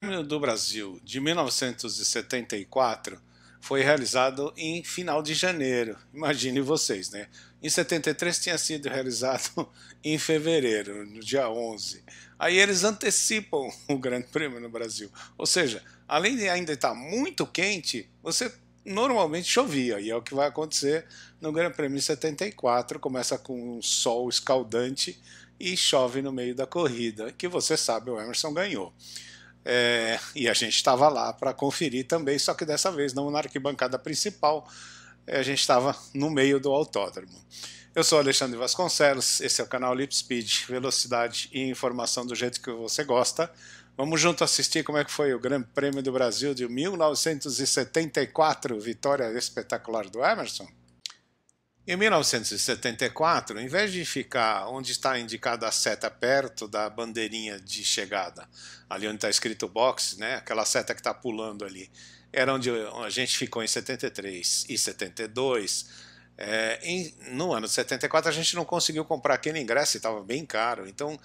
Prêmio do Brasil de 1974 foi realizado em final de janeiro. Imagine vocês, né? Em 73 tinha sido realizado em fevereiro, no dia 11. Aí eles antecipam o Grande Prêmio no Brasil. Ou seja, além de ainda estar muito quente, você normalmente chovia, e é o que vai acontecer no Grande Prêmio de 74. Começa com um sol escaldante e chove no meio da corrida, que você sabe, o Emerson ganhou. E a gente estava lá para conferir também, só que dessa vez não na arquibancada principal, a gente estava no meio do autódromo. Eu sou Alexandre Vasconcelos, esse é o canal Lip Speed, velocidade e informação do jeito que você gosta. Vamos junto assistir como é que foi o Grande Prêmio do Brasil de 1974, vitória espetacular do Emerson. Em 1974, em vez de ficar onde está indicada a seta perto da bandeirinha de chegada, ali onde está escrito box, né, aquela seta que está pulando ali, era onde a gente ficou em 73 e 72. No ano de 74 a gente não conseguiu comprar aquele ingresso, estava bem caro, então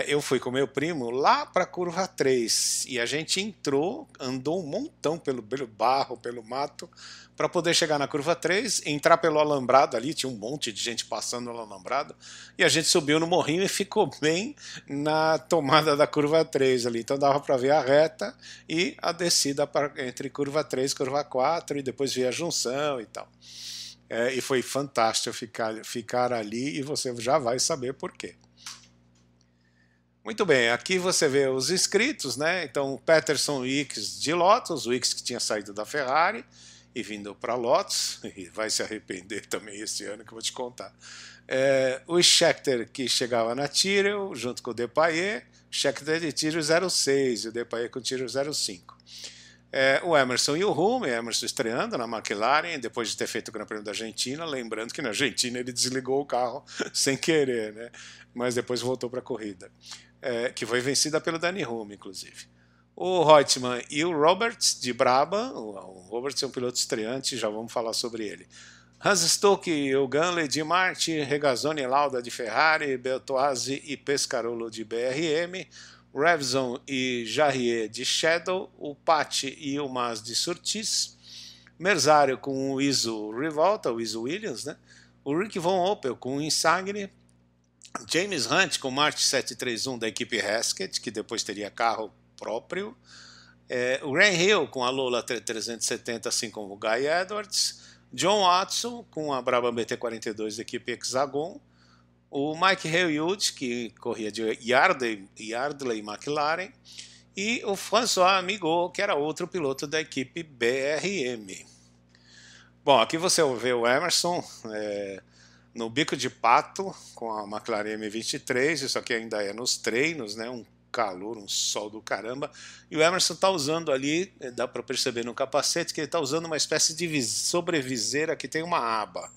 eu fui com meu primo lá para a curva 3 e a gente entrou, andou um montão pelo barro, pelo mato, para poder chegar na curva 3, entrar pelo alambrado ali, tinha um monte de gente passando no alambrado, e a gente subiu no morrinho e ficou bem na tomada da curva 3 ali, então dava para ver a reta e a descida entre curva 3 e curva 4, e depois via a junção e tal. E foi fantástico ficar ali, e você já vai saber por quê. Muito bem, aqui você vê os inscritos, né? Então, Peterson Wicks de Lotus, o Wicks que tinha saído da Ferrari e vindo para Lotus, e vai se arrepender também esse ano que eu vou te contar. O Scheckter que chegava na Tyrrell, junto com o Depailler, Scheckter de Tyrrell 06 e o Depailler com Tyrrell 05. O Emerson e o Hulme, Emerson estreando na McLaren, depois de ter feito o Grande Prêmio da Argentina, lembrando que na Argentina ele desligou o carro sem querer, né? Mas depois voltou para a corrida, que foi vencida pelo Danny Hulme, inclusive. O Reutemann e o Roberts de Brabham, o Roberts é um piloto estreante, já vamos falar sobre ele. Hans Stuck e o Ganley de Martin, Regazzoni e Lauda de Ferrari, Bertoazzi e Pescarolo de BRM, Revson e Jarrier de Shadow, o Patti e o Mas de Surtees, Merzario com o Iso Rivolta, o Iso Williams, né? O Rick Von Opel com o Insigne, James Hunt com o March 731 da equipe Heskett, que depois teria carro próprio, o Graham Hill com a Lola 370, assim como o Guy Edwards, John Watson com a Brabham BT42 da equipe Hexagon, o Mike Haywood, que corria de Yardley McLaren, e o François Amigot, que era outro piloto da equipe BRM. Bom, aqui você vê o Emerson no bico de pato com a McLaren M23, isso aqui ainda é nos treinos, né? Um calor, um sol do caramba, e o Emerson está usando ali, dá para perceber no capacete que ele está usando uma espécie de sobreviseira que tem uma aba.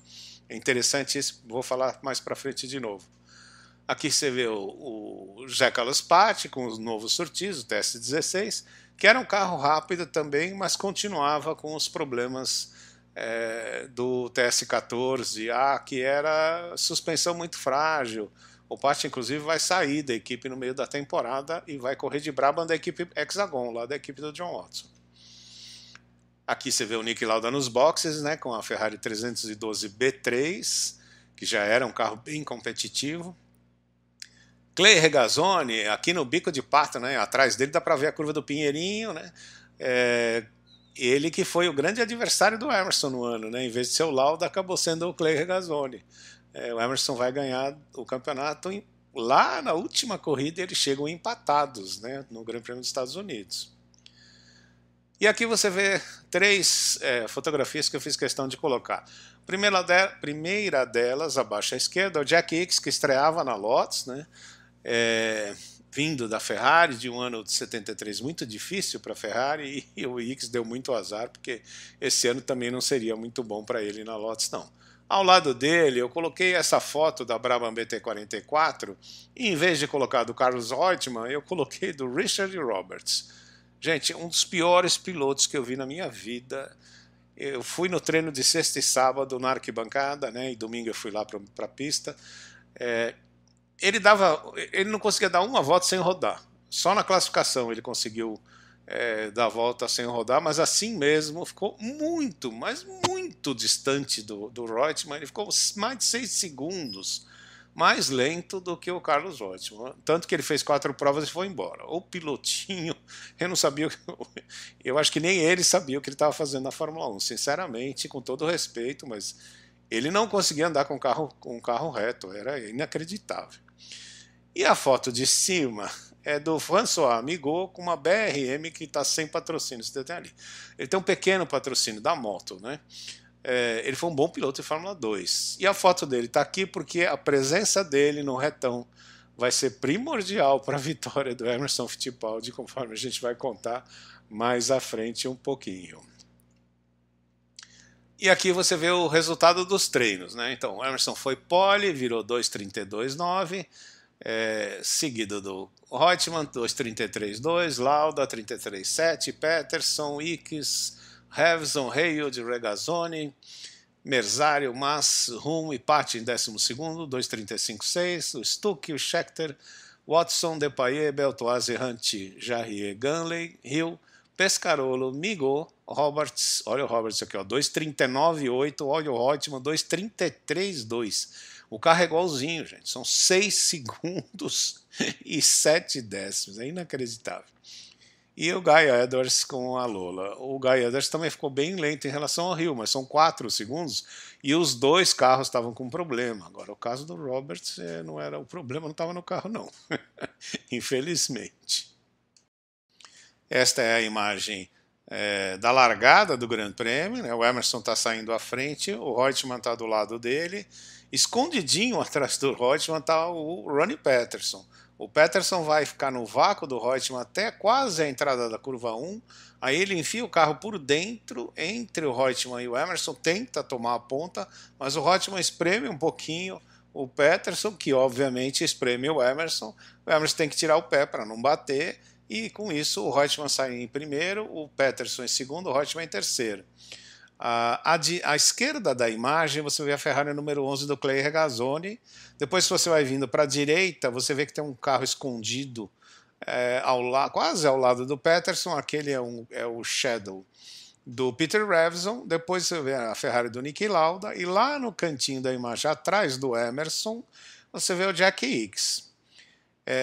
É interessante isso, vou falar mais para frente de novo. Aqui você vê o Jacques Alespati com os novos Surtees, o TS16, que era um carro rápido também, mas continuava com os problemas do TS14A, que era suspensão muito frágil. O Patti, inclusive, vai sair da equipe no meio da temporada e vai correr de Brabham da equipe Hexagon, lá da equipe do John Watson. Aqui você vê o Niki Lauda nos boxes, né, com a Ferrari 312 B3, que já era um carro bem competitivo. Clay Regazzoni, aqui no bico de pato, né, atrás dele dá para ver a curva do Pinheirinho, né, ele que foi o grande adversário do Emerson no ano, né, em vez de ser o Lauda, acabou sendo o Clay Regazzoni. O Emerson vai ganhar o campeonato lá na última corrida, eles chegam empatados, né, no Grande Prêmio dos Estados Unidos. E aqui você vê três fotografias que eu fiz questão de colocar. Primeira delas, abaixo à esquerda, o Jack Hicks, que estreava na Lotus, né? Vindo da Ferrari, de um ano de 73 muito difícil para a Ferrari, e o Hicks deu muito azar, porque esse ano também não seria muito bom para ele na Lotus, não. Ao lado dele, eu coloquei essa foto da Brabham BT44, e em vez de colocar do Carlos Reutemann, eu coloquei do Richard Roberts. Gente, um dos piores pilotos que eu vi na minha vida. Eu fui no treino de sexta e sábado na arquibancada, né, e domingo eu fui lá para a pista. Ele não conseguia dar uma volta sem rodar. Só na classificação ele conseguiu da volta sem rodar, mas assim mesmo ficou muito, mas muito distante do Reutemann. Ele ficou mais de 6 segundos mais lento do que o Carlos Reutemann, tanto que ele fez 4 provas e foi embora. O pilotinho, eu não sabia, eu acho que nem ele sabia o que ele estava fazendo na Fórmula 1, sinceramente, com todo respeito, mas ele não conseguia andar com um carro reto, era inacreditável. E a foto de cima é do François Amigot com uma BRM que está sem patrocínio, você tem ali. Ele tem um pequeno patrocínio da moto, né? Ele foi um bom piloto de Fórmula 2. E a foto dele está aqui porque a presença dele no retão vai ser primordial para a vitória do Emerson Fittipaldi, conforme a gente vai contar mais à frente um pouquinho. E aqui você vê o resultado dos treinos, né? Então, o Emerson foi pole, virou 2:32.9, seguido do Reutemann, 2:33.2, Lauda, 33.7, Peterson, Ickx, Revson, Haywood, Regazzoni, Merzario, Mas, Rum e Patti em 12º, 2:35.6, o Stuck, o Scheckter, Watson, Depailler, Beltoise, Hunt, Jarrier, Ganley, Hill, Pescarolo, Migaud, Roberts, olha o Roberts aqui, 2:39.8, olha o Reutemann, 2:33.2. O carro é igualzinho, gente, são 6 segundos e 7 décimos, é inacreditável. E o Guy Edwards com a Lola. O Guy Edwards também ficou bem lento em relação ao Rio, mas são 4 segundos e os dois carros estavam com problema. Agora, o caso do Roberts não era o problema, não estava no carro, não. Infelizmente. Esta é a imagem da largada do Grande Prêmio, né? O Emerson está saindo à frente, o Reutemann está do lado dele. Escondidinho atrás do Reutemann está o Ronnie Peterson. O Peterson vai ficar no vácuo do Reutemann até quase a entrada da curva 1. Aí ele enfia o carro por dentro, entre o Reutemann e o Emerson, tenta tomar a ponta, mas o Reutemann espreme um pouquinho o Peterson, que obviamente espreme o Emerson. O Emerson tem que tirar o pé para não bater, e com isso o Reutemann sai em primeiro, o Peterson em segundo, o Reutemann em terceiro. À esquerda da imagem você vê a Ferrari número 11 do Clay Regazzoni. Depois, se você vai vindo para a direita, você vê que tem um carro escondido quase ao lado do Peterson. Aquele é o Shadow do Peter Revson. Depois você vê a Ferrari do Niki Lauda. E lá no cantinho da imagem, atrás do Emerson, você vê o Jack Ickx.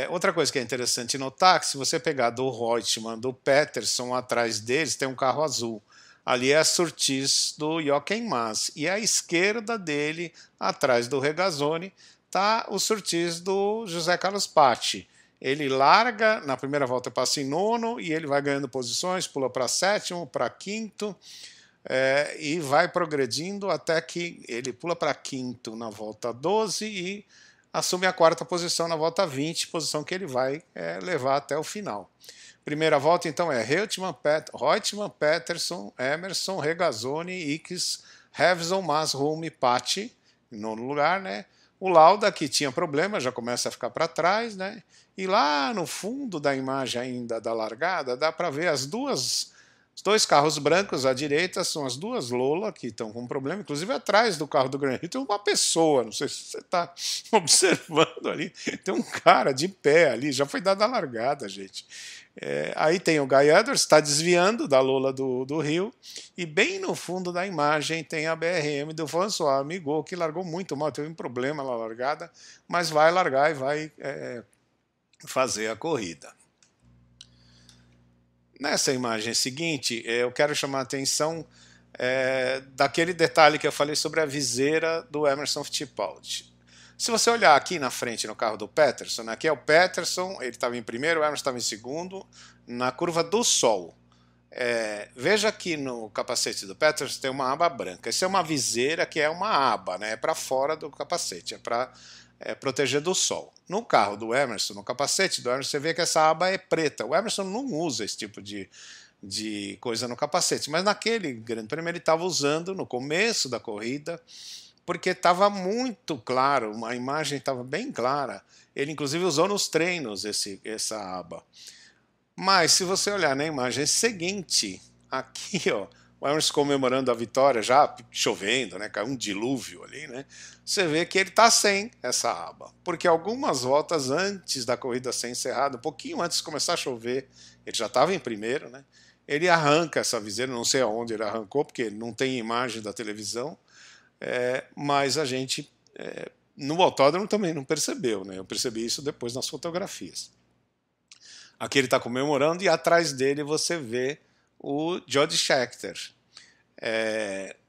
Outra coisa que é interessante notar, que se você pegar do Reutemann, do Peterson, atrás deles tem um carro azul. Ali é a Surtees do Jochen Mass. E à esquerda dele, atrás do Regazzoni, está o Surtees do José Carlos Patti. Ele larga, na primeira volta passa em nono, e ele vai ganhando posições, pula para sétimo, para quinto, e vai progredindo até que ele pula para quinto na volta 12 e assume a quarta posição na volta 20, posição que ele vai levar até o final. Primeira volta, então, é Reutemann, Peterson, Emerson, Regazzoni, Ickx, Revson, Mas, Rum e Patti, em nono lugar, né? O Lauda, que tinha problema, já começa a ficar para trás, né? E lá no fundo da imagem ainda da largada, dá para ver os dois carros brancos à direita, são as duas Lola que estão com problema, inclusive atrás do carro do Grant Hill tem uma pessoa, não sei se você está observando ali, tem um cara de pé ali, já foi dada a largada, gente. Aí tem o Guy Edwards, está desviando da Lola do Rio, e bem no fundo da imagem tem a BRM do François Amigot, que largou muito mal, teve um problema na largada, mas vai largar e vai fazer a corrida. Nessa imagem seguinte, eu quero chamar a atenção daquele detalhe que eu falei sobre a viseira do Emerson Fittipaldi. Se você olhar aqui na frente no carro do Peterson, né, aqui é o Peterson, ele estava em primeiro, o Emerson estava em segundo, na curva do sol. Veja aqui no capacete do Peterson tem uma aba branca. Essa é uma viseira que é uma aba, né, é para fora do capacete, é para proteger do sol. No carro do Emerson, no capacete do Emerson, você vê que essa aba é preta. O Emerson não usa esse tipo de coisa no capacete, mas naquele Grande Prêmio ele estava usando no começo da corrida, porque estava muito claro, a imagem estava bem clara. Ele inclusive usou nos treinos essa aba. Mas se você olhar na imagem seguinte, aqui, ó, o Emerson comemorando a vitória, já chovendo, né, caiu um dilúvio ali, né, você vê que ele está sem essa aba, porque algumas voltas antes da corrida ser encerrada, um pouquinho antes de começar a chover, ele já estava em primeiro, né, ele arranca essa viseira, não sei aonde ele arrancou, porque não tem imagem da televisão, mas a gente, no autódromo também não percebeu, né, eu percebi isso depois nas fotografias. Aqui ele está comemorando e atrás dele você vê o Jody Scheckter.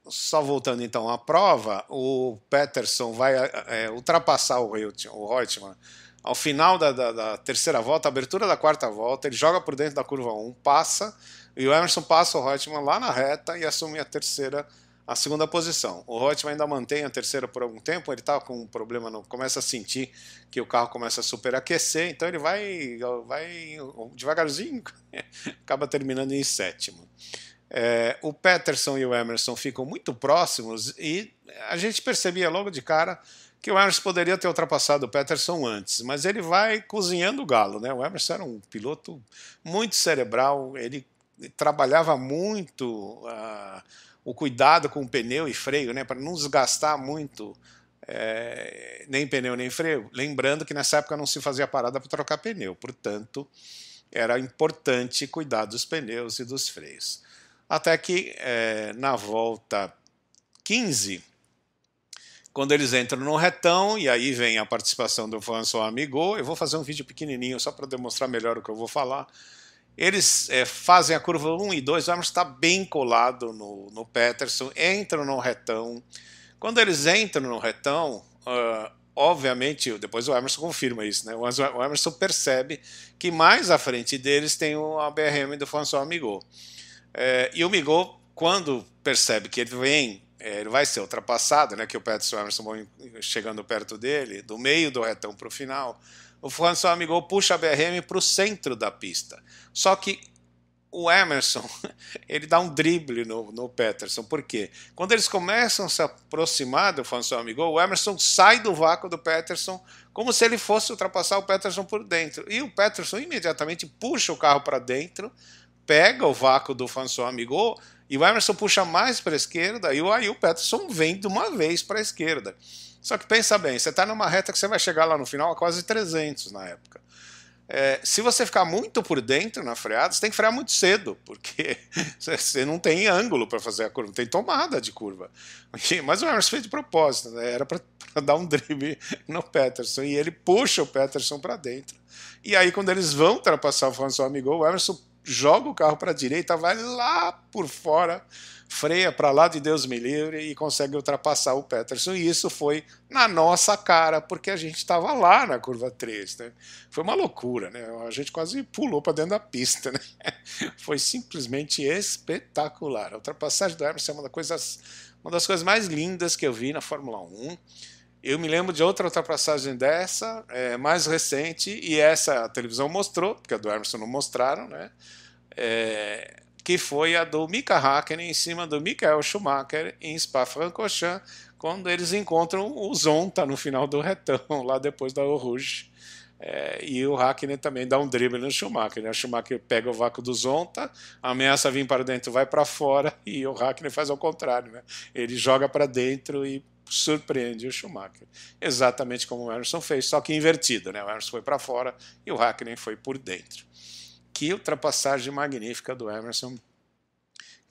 Só voltando então à prova, o Peterson vai ultrapassar o Reutemann ao final da terceira volta, abertura da quarta volta, ele joga por dentro da curva 1, passa, e o Emerson passa o Reutemann lá na reta e assume a segunda posição. O Reutemann ainda mantém a terceira por algum tempo, ele está com um problema, começa a sentir que o carro começa a superaquecer, então ele vai devagarzinho, acaba terminando em sétimo. O Peterson e o Emerson ficam muito próximos e a gente percebia logo de cara que o Emerson poderia ter ultrapassado o Peterson antes, mas ele vai cozinhando o galo, né? O Emerson era um piloto muito cerebral, ele trabalhava muito o cuidado com o pneu e freio, né, para não desgastar muito nem pneu nem freio. Lembrando que nessa época não se fazia parada para trocar pneu, portanto era importante cuidar dos pneus e dos freios. Até que na volta 15, quando eles entram no retão, e aí vem a participação do François Amigot, eu vou fazer um vídeo pequenininho só para demonstrar melhor o que eu vou falar. Eles fazem a curva 1 e 2, o Emerson está bem colado no Peterson, entram no retão. Quando eles entram no retão, obviamente, depois o Emerson confirma isso, né? O Emerson percebe que mais à frente deles tem a BRM do François Amigot. E o Amigot, quando percebe que ele vai ser ultrapassado, né, que o Peterson e o Emerson vão chegando perto dele, do meio do retão para o final, o François Amigot puxa a BRM para o centro da pista. Só que o Emerson, ele dá um drible no Peterson. Por quê? Quando eles começam a se aproximar do François Amigot, o Emerson sai do vácuo do Peterson como se ele fosse ultrapassar o Peterson por dentro. E o Peterson imediatamente puxa o carro para dentro, pega o vácuo do François Amigot e o Emerson puxa mais para a esquerda e aí o Peterson vem de uma vez para a esquerda. Só que pensa bem, você está numa reta que você vai chegar lá no final a quase 300 na época. Se você ficar muito por dentro na freada, você tem que frear muito cedo, porque você não tem ângulo para fazer a curva, não tem tomada de curva. Mas o Emerson fez de propósito, né? Era para dar um drible no Peterson, e ele puxa o Peterson para dentro. E aí, quando eles vão ultrapassar o François Amigot, o Emerson joga o carro para a direita, vai lá por fora, freia para lá de Deus me livre e consegue ultrapassar o Peterson. E isso foi na nossa cara, porque a gente estava lá na curva 3. Né? Foi uma loucura, né? A gente quase pulou para dentro da pista. Né? Foi simplesmente espetacular. A ultrapassagem do Emerson é uma das coisas mais lindas que eu vi na Fórmula 1. Eu me lembro de outra ultrapassagem dessa, mais recente, e essa a televisão mostrou, porque a do Emerson não mostraram, né? Que foi a do Mika Häkkinen em cima do Michael Schumacher em Spa-Francorchamps, quando eles encontram o Zonta no final do retão, lá depois da Eau Rouge. E o Häkkinen também dá um drible no Schumacher. Né? O Schumacher pega o vácuo do Zonta, ameaça vir para dentro, vai para fora, e o Häkkinen faz ao contrário. Né? Ele joga para dentro e surpreende o Schumacher. Exatamente como o Emerson fez, só que invertido. Né? O Emerson foi para fora e o Häkkinen foi por dentro. Que ultrapassagem magnífica do Emerson.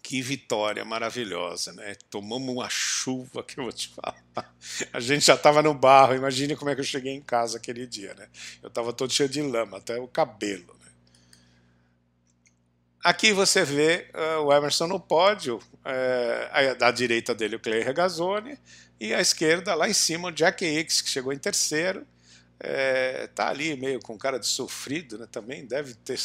Que vitória maravilhosa, né? Tomamos uma chuva que eu vou te falar. A gente já estava no barro, imagine como é que eu cheguei em casa aquele dia, né? Eu estava todo cheio de lama, até o cabelo. Né? Aqui você vê o Emerson no pódio, à direita dele o Clay Regazzoni, e à esquerda, lá em cima, o Jack Hicks, que chegou em terceiro. Tá ali meio com cara de sofrido, né? Também deve ter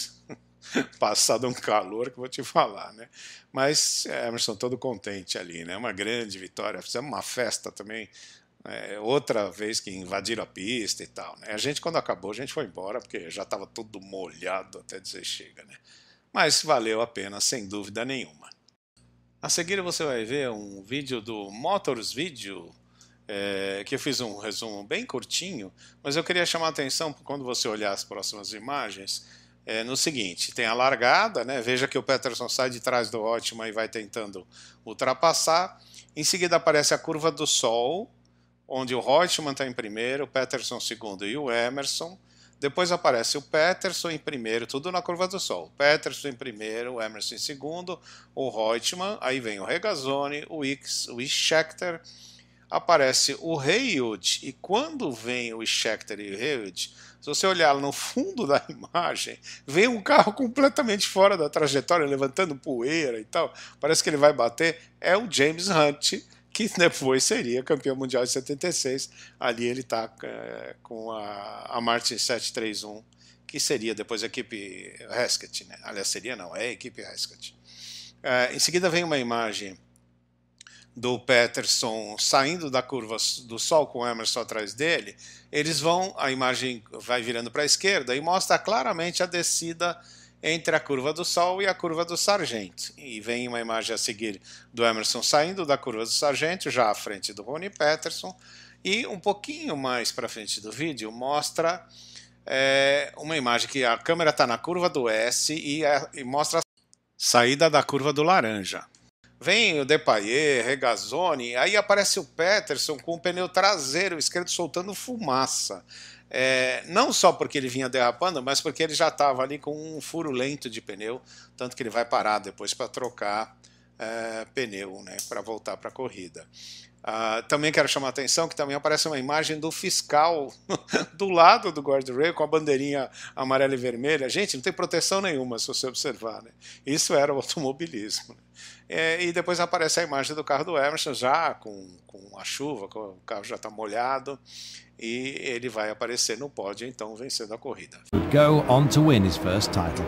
passado um calor que eu vou te falar, né? Mas Emerson todo contente ali, né? Uma grande vitória. Fizemos uma festa também, outra vez que invadiram a pista e tal, né? A gente, quando acabou, a gente foi embora porque já estava tudo molhado até dizer chega, né? Mas valeu a pena, sem dúvida nenhuma. A seguir você vai ver um vídeo do Motors Video, que eu fiz um resumo bem curtinho, mas eu queria chamar a atenção quando você olhar as próximas imagens, no seguinte, tem a largada, né? Veja que o Peterson sai de trás do Reutemann e vai tentando ultrapassar. Em seguida aparece a curva do Sol, onde o Reutemann está em primeiro, o Peterson segundo e o Emerson. Depois aparece o Peterson em primeiro, tudo na curva do Sol. Peterson em primeiro, o Emerson em segundo, o Reutemann, aí vem o Regazzoni, o Scheckter, aparece o Haywood, e quando vem o Scheckter e o Haywood, se você olhar no fundo da imagem, vem um carro completamente fora da trajetória, levantando poeira e tal, parece que ele vai bater, é o James Hunt, que depois seria campeão mundial de 76, ali ele está com a Martin 731, que seria depois a equipe Hesketh, né? Aliás, seria não, é a equipe Hesketh. Em seguida vem uma imagem do Peterson saindo da curva do Sol com o Emerson atrás dele. Eles vão, a imagem vai virando para a esquerda e mostra claramente a descida entre a curva do Sol e a curva do Sargent. E vem uma imagem a seguir do Emerson saindo da curva do Sargent, já à frente do Ronnie Peterson, e um pouquinho mais para frente do vídeo mostra uma imagem que a câmera está na curva do S e mostra a saída da curva do laranja. Vem o Depailler, Regazzoni, aí aparece o Peterson com o pneu traseiro esquerdo soltando fumaça. Não só porque ele vinha derrapando, mas porque ele já estava ali com um furo lento de pneu, tanto que ele vai parar depois para trocar pneu, né, para voltar para a corrida. Também quero chamar a atenção que também aparece uma imagem do fiscal do lado do guardrail com a bandeirinha amarela e vermelha. Gente, não tem proteção nenhuma se você observar, né? Isso era o automobilismo, né? E depois aparece a imagem do carro do Emerson já com a chuva, o carro já está molhado, e ele vai aparecer no pódio, então vencendo a corrida. Go on to win his first title.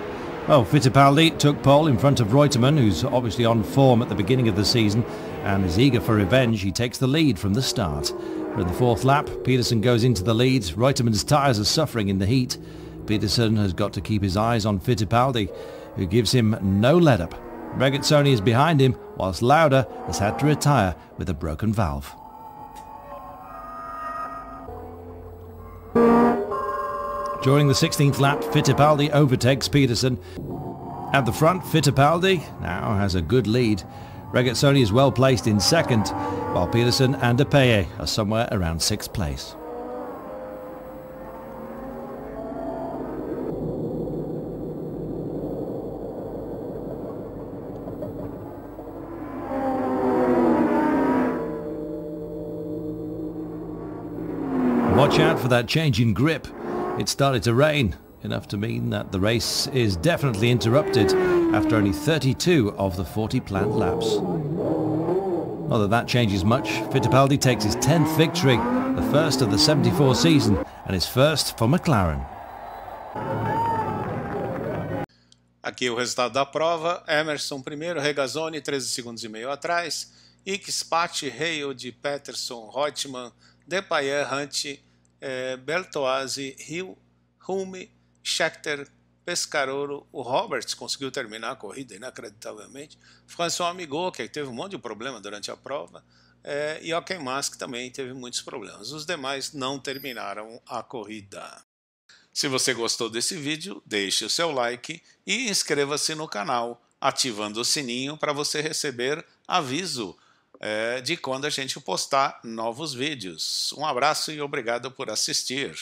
Well, Fittipaldi took pole in front of Reutemann, who's obviously on form at the beginning of the season and is eager for revenge. He takes the lead from the start. For the fourth lap, Peterson goes into the lead. Reutemann's tyres are suffering in the heat. Peterson has got to keep his eyes on Fittipaldi, who gives him no let-up. Regazzoni is behind him, whilst Lauda has had to retire with a broken valve. During the 16th lap, Fittipaldi overtakes Peterson. At the front, Fittipaldi now has a good lead. Regazzoni is well placed in second, while Peterson and Depailler are somewhere around 6th place. Watch out for that change in grip. It started to rain, enough to mean that the race is definitely interrupted after only 32 of the 40 planned laps. Not that that changes much. Fittipaldi takes his 10th victory, the first of the 74 season, and his first for McLaren. Aqui o resultado da prova: Emerson primeiro, Regazzoni 13 segundos e meio atrás, Ickx, Paty, Haywood, Peterson, Reutemann, Depailler, Hunt, Bertoazzi, Hulme, Scheckter, Pescarolo. O Roberts conseguiu terminar a corrida inacreditavelmente. François Amigot, que teve um monte de problema durante a prova, e Jochen Mass, que também teve muitos problemas. Os demais não terminaram a corrida. Se você gostou desse vídeo, deixe o seu like e inscreva-se no canal, ativando o sininho para você receber aviso de quando a gente postar novos vídeos. Um abraço e obrigado por assistir.